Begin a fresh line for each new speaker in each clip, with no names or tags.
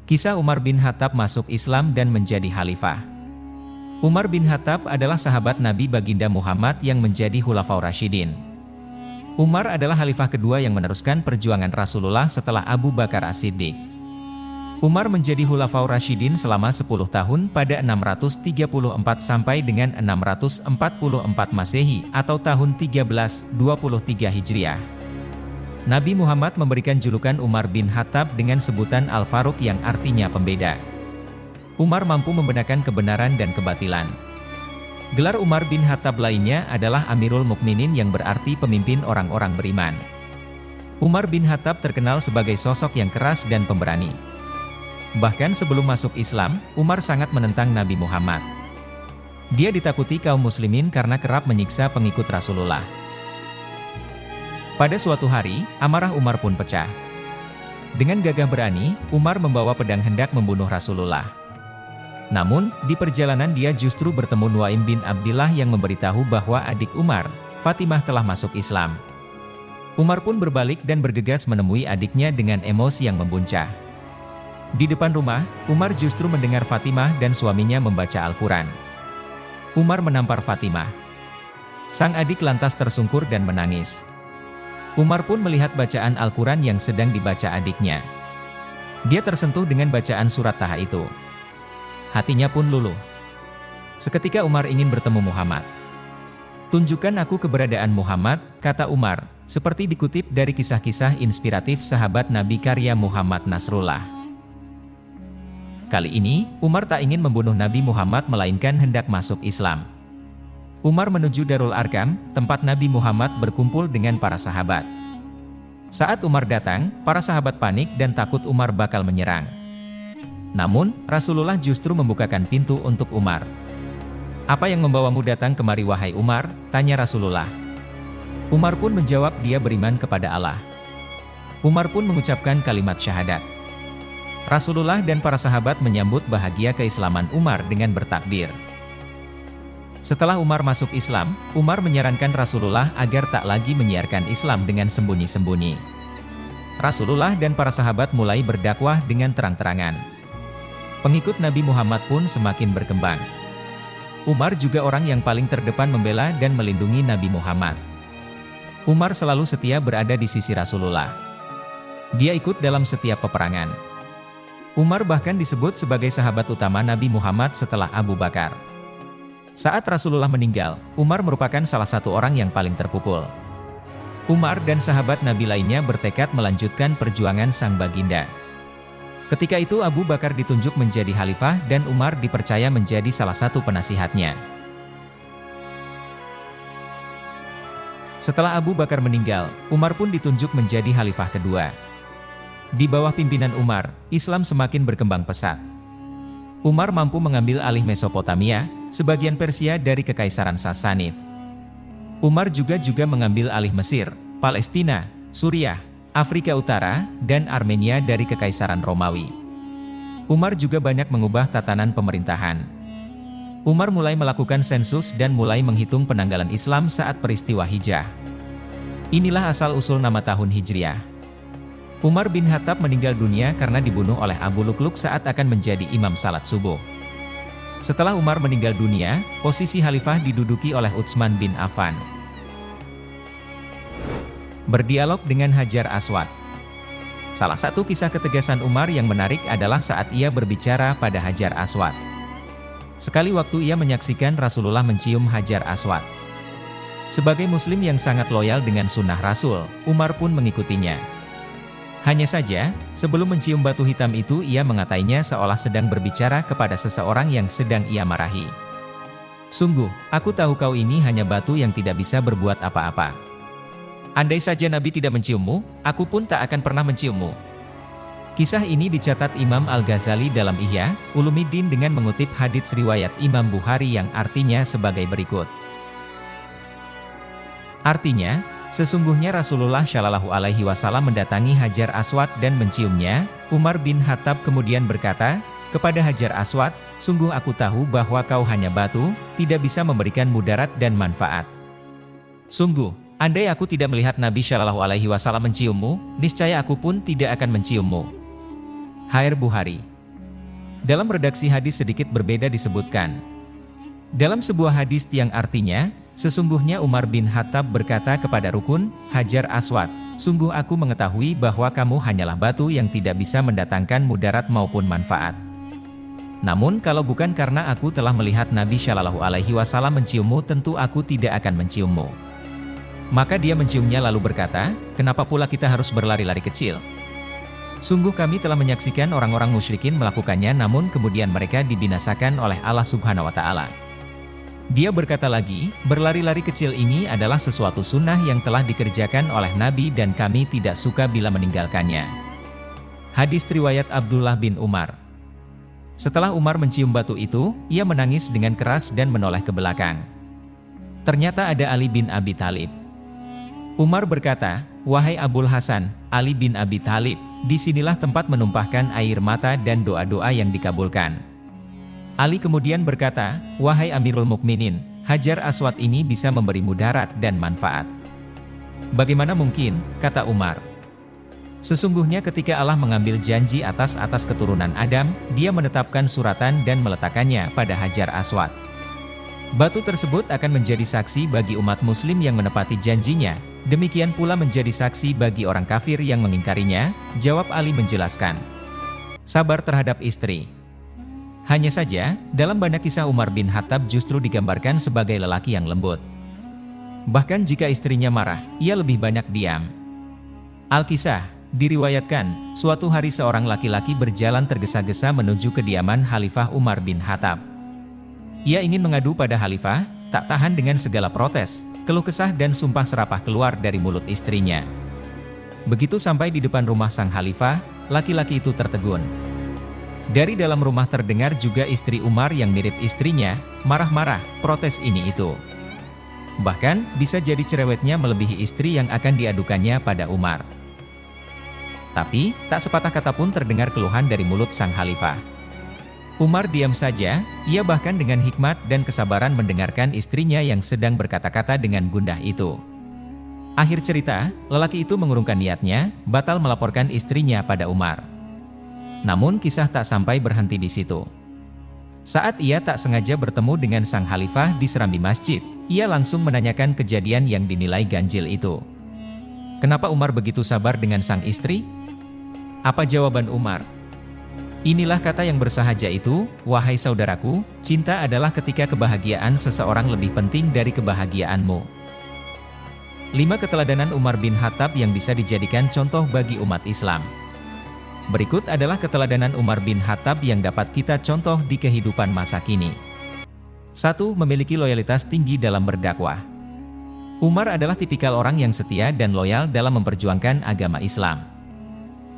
Kisah Umar bin Khattab masuk Islam dan menjadi khalifah. Umar bin Khattab adalah sahabat Nabi Baginda Muhammad yang menjadi Khulafaur Rasyidin. Umar adalah khalifah kedua yang meneruskan perjuangan Rasulullah setelah Abu Bakar As-Siddiq. Umar menjadi Khulafaur Rasyidin selama 10 tahun pada 634 sampai dengan 644 Masehi atau tahun 1323 Hijriah. Nabi Muhammad memberikan julukan Umar bin Khattab dengan sebutan Al-Faruq yang artinya pembeda. Umar mampu membedakan kebenaran dan kebatilan. Gelar Umar bin Khattab lainnya adalah Amirul Mukminin yang berarti pemimpin orang-orang beriman. Umar bin Khattab terkenal sebagai sosok yang keras dan pemberani. Bahkan sebelum masuk Islam, Umar sangat menentang Nabi Muhammad. Dia ditakuti kaum muslimin karena kerap menyiksa pengikut Rasulullah. Pada suatu hari, amarah Umar pun pecah. Dengan gagah berani, Umar membawa pedang hendak membunuh Rasulullah. Namun, di perjalanan dia justru bertemu Nuaim bin Abdillah yang memberitahu bahwa adik Umar, Fatimah telah masuk Islam. Umar pun berbalik dan bergegas menemui adiknya dengan emosi yang membuncah. Di depan rumah, Umar justru mendengar Fatimah dan suaminya membaca Al-Quran. Umar menampar Fatimah. Sang adik lantas tersungkur dan menangis. Umar pun melihat bacaan Al-Quran yang sedang dibaca adiknya. Dia tersentuh dengan bacaan surat Taha itu. Hatinya pun luluh. Seketika Umar ingin bertemu Muhammad. "Tunjukkan aku keberadaan Muhammad," kata Umar, seperti dikutip dari kisah-kisah inspiratif sahabat Nabi karya Muhammad Nasrullah. Kali ini, Umar tak ingin membunuh Nabi Muhammad melainkan hendak masuk Islam. Umar menuju Darul Arkam, tempat Nabi Muhammad berkumpul dengan para sahabat. Saat Umar datang, para sahabat panik dan takut Umar bakal menyerang. Namun, Rasulullah justru membukakan pintu untuk Umar. "Apa yang membawamu datang kemari wahai Umar?" tanya Rasulullah. Umar pun menjawab dia beriman kepada Allah. Umar pun mengucapkan kalimat syahadat. Rasulullah dan para sahabat menyambut bahagia keislaman Umar dengan bertakbir. Setelah Umar masuk Islam, Umar menyarankan Rasulullah agar tak lagi menyiarkan Islam dengan sembunyi-sembunyi. Rasulullah dan para sahabat mulai berdakwah dengan terang-terangan. Pengikut Nabi Muhammad pun semakin berkembang. Umar juga orang yang paling terdepan membela dan melindungi Nabi Muhammad. Umar selalu setia berada di sisi Rasulullah. Dia ikut dalam setiap peperangan. Umar bahkan disebut sebagai sahabat utama Nabi Muhammad setelah Abu Bakar. Saat Rasulullah meninggal, Umar merupakan salah satu orang yang paling terpukul. Umar dan sahabat Nabi lainnya bertekad melanjutkan perjuangan sang baginda. Ketika itu Abu Bakar ditunjuk menjadi khalifah dan Umar dipercaya menjadi salah satu penasihatnya. Setelah Abu Bakar meninggal, Umar pun ditunjuk menjadi khalifah kedua. Di bawah pimpinan Umar, Islam semakin berkembang pesat. Umar mampu mengambil alih Mesopotamia, sebagian Persia dari Kekaisaran Sasanid. Umar juga mengambil alih Mesir, Palestina, Suriah, Afrika Utara, dan Armenia dari Kekaisaran Romawi. Umar juga banyak mengubah tatanan pemerintahan. Umar mulai melakukan sensus dan mulai menghitung penanggalan Islam saat peristiwa Hijrah. Inilah asal-usul nama tahun Hijriah. Umar bin Khattab meninggal dunia karena dibunuh oleh Abu Lukluk saat akan menjadi imam salat subuh. Setelah Umar meninggal dunia, posisi khalifah diduduki oleh Utsman bin Affan. Berdialog dengan Hajar Aswad. Salah satu kisah ketegasan Umar yang menarik adalah saat ia berbicara pada Hajar Aswad. Sekali waktu ia menyaksikan Rasulullah mencium Hajar Aswad. Sebagai muslim yang sangat loyal dengan sunnah Rasul, Umar pun mengikutinya. Hanya saja, sebelum mencium batu hitam itu ia mengatainya seolah sedang berbicara kepada seseorang yang sedang ia marahi. "Sungguh, aku tahu kau ini hanya batu yang tidak bisa berbuat apa-apa. Andai saja Nabi tidak menciummu, aku pun tak akan pernah menciummu." Kisah ini dicatat Imam Al-Ghazali dalam Ihya Ulumuddin dengan mengutip hadits riwayat Imam Bukhari yang artinya sebagai berikut. Artinya, sesungguhnya Rasulullah Shallallahu Alaihi Wasallam mendatangi Hajar Aswad dan menciumnya. Umar bin Khattab kemudian berkata kepada Hajar Aswad, "Sungguh aku tahu bahwa kau hanya batu, tidak bisa memberikan mudarat dan manfaat. Sungguh, andai aku tidak melihat Nabi Shallallahu Alaihi Wasallam menciummu, niscaya aku pun tidak akan menciummu." Hair Bukhari. Dalam redaksi hadis sedikit berbeda disebutkan. Dalam sebuah hadis yang artinya, sesungguhnya Umar bin Khattab berkata kepada Rukun Hajar Aswad, "Sungguh aku mengetahui bahwa kamu hanyalah batu yang tidak bisa mendatangkan mudarat maupun manfaat. Namun kalau bukan karena aku telah melihat Nabi Shallallahu Alaihi Wasallam menciummu, tentu aku tidak akan menciummu." Maka dia menciumnya lalu berkata, "Kenapa pula kita harus berlari-lari kecil? Sungguh kami telah menyaksikan orang-orang musyrikin melakukannya, namun kemudian mereka dibinasakan oleh Allah Subhanahu wa Ta'ala." Dia berkata lagi, "Berlari-lari kecil ini adalah sesuatu sunnah yang telah dikerjakan oleh Nabi dan kami tidak suka bila meninggalkannya." Hadis riwayat Abdullah bin Umar. Setelah Umar mencium batu itu, ia menangis dengan keras dan menoleh ke belakang. Ternyata ada Ali bin Abi Thalib. Umar berkata, "Wahai Abul Hasan, Ali bin Abi Thalib, disinilah tempat menumpahkan air mata dan doa-doa yang dikabulkan." Ali kemudian berkata, "Wahai Amirul Mukminin, Hajar Aswad ini bisa memberi mudarat dan manfaat." "Bagaimana mungkin?" kata Umar. "Sesungguhnya ketika Allah mengambil janji atas keturunan Adam, Dia menetapkan suratan dan meletakkannya pada Hajar Aswad. Batu tersebut akan menjadi saksi bagi umat muslim yang menepati janjinya, demikian pula menjadi saksi bagi orang kafir yang mengingkarinya." Jawab Ali menjelaskan, "Sabar terhadap istri." Hanya saja, dalam banyak kisah Umar bin Khattab justru digambarkan sebagai lelaki yang lembut. Bahkan jika istrinya marah, ia lebih banyak diam. Al-Kisah diriwayatkan, suatu hari seorang laki-laki berjalan tergesa-gesa menuju kediaman Khalifah Umar bin Khattab. Ia ingin mengadu pada Khalifah, tak tahan dengan segala protes, keluh kesah dan sumpah serapah keluar dari mulut istrinya. Begitu sampai di depan rumah sang Khalifah, laki-laki itu tertegun. Dari dalam rumah terdengar juga istri Umar yang mirip istrinya, marah-marah, protes ini itu. Bahkan, bisa jadi cerewetnya melebihi istri yang akan diadukannya pada Umar. Tapi, tak sepatah kata pun terdengar keluhan dari mulut sang Khalifah. Umar diam saja, ia bahkan dengan hikmat dan kesabaran mendengarkan istrinya yang sedang berkata-kata dengan gundah itu. Akhir cerita, lelaki itu mengurungkan niatnya, batal melaporkan istrinya pada Umar. Namun kisah tak sampai berhenti di situ. Saat ia tak sengaja bertemu dengan sang Khalifah di serambi masjid, ia langsung menanyakan kejadian yang dinilai ganjil itu. Kenapa Umar begitu sabar dengan sang istri? Apa jawaban Umar? Inilah kata yang bersahaja itu, "Wahai saudaraku, cinta adalah ketika kebahagiaan seseorang lebih penting dari kebahagiaanmu." 5 keteladanan Umar bin Khattab yang bisa dijadikan contoh bagi umat Islam. Berikut adalah keteladanan Umar bin Khattab yang dapat kita contoh di kehidupan masa kini. 1. Memiliki loyalitas tinggi dalam berdakwah. Umar adalah tipikal orang yang setia dan loyal dalam memperjuangkan agama Islam.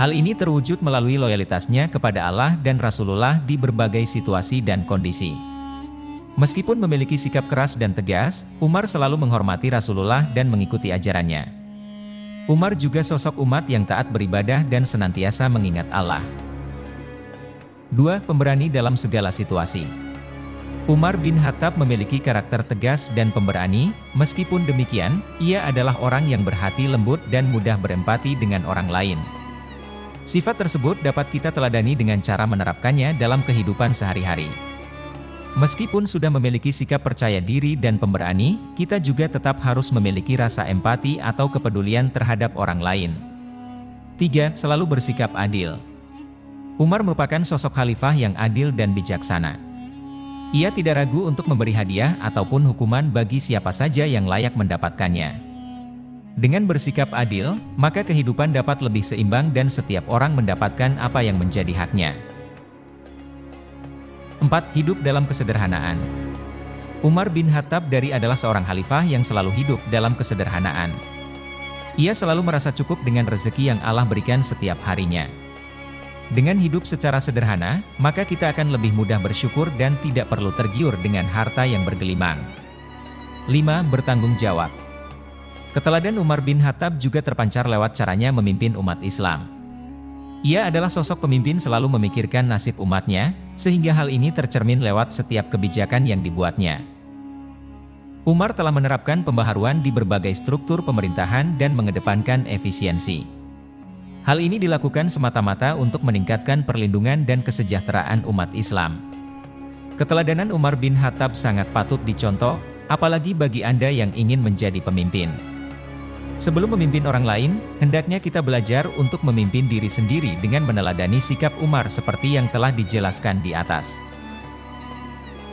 Hal ini terwujud melalui loyalitasnya kepada Allah dan Rasulullah di berbagai situasi dan kondisi. Meskipun memiliki sikap keras dan tegas, Umar selalu menghormati Rasulullah dan mengikuti ajarannya. Umar juga sosok umat yang taat beribadah dan senantiasa mengingat Allah. 2. Pemberani dalam segala situasi. Umar bin Khattab memiliki karakter tegas dan pemberani, meskipun demikian, ia adalah orang yang berhati lembut dan mudah berempati dengan orang lain. Sifat tersebut dapat kita teladani dengan cara menerapkannya dalam kehidupan sehari-hari. Meskipun sudah memiliki sikap percaya diri dan pemberani, kita juga tetap harus memiliki rasa empati atau kepedulian terhadap orang lain. 3. Selalu bersikap adil. Umar merupakan sosok khalifah yang adil dan bijaksana. Ia tidak ragu untuk memberi hadiah ataupun hukuman bagi siapa saja yang layak mendapatkannya. Dengan bersikap adil, maka kehidupan dapat lebih seimbang dan setiap orang mendapatkan apa yang menjadi haknya. 4. Hidup dalam kesederhanaan. Umar bin Khattab adalah seorang khalifah yang selalu hidup dalam kesederhanaan. Ia selalu merasa cukup dengan rezeki yang Allah berikan setiap harinya. Dengan hidup secara sederhana, maka kita akan lebih mudah bersyukur dan tidak perlu tergiur dengan harta yang bergelimang. 5. Bertanggung jawab. Keteladan Umar bin Khattab juga terpancar lewat caranya memimpin umat Islam. Ia adalah sosok pemimpin selalu memikirkan nasib umatnya, sehingga hal ini tercermin lewat setiap kebijakan yang dibuatnya. Umar telah menerapkan pembaharuan di berbagai struktur pemerintahan dan mengedepankan efisiensi. Hal ini dilakukan semata-mata untuk meningkatkan perlindungan dan kesejahteraan umat Islam. Keteladanan Umar bin Khattab sangat patut dicontoh, apalagi bagi Anda yang ingin menjadi pemimpin. Sebelum memimpin orang lain, hendaknya kita belajar untuk memimpin diri sendiri dengan meneladani sikap Umar seperti yang telah dijelaskan di atas.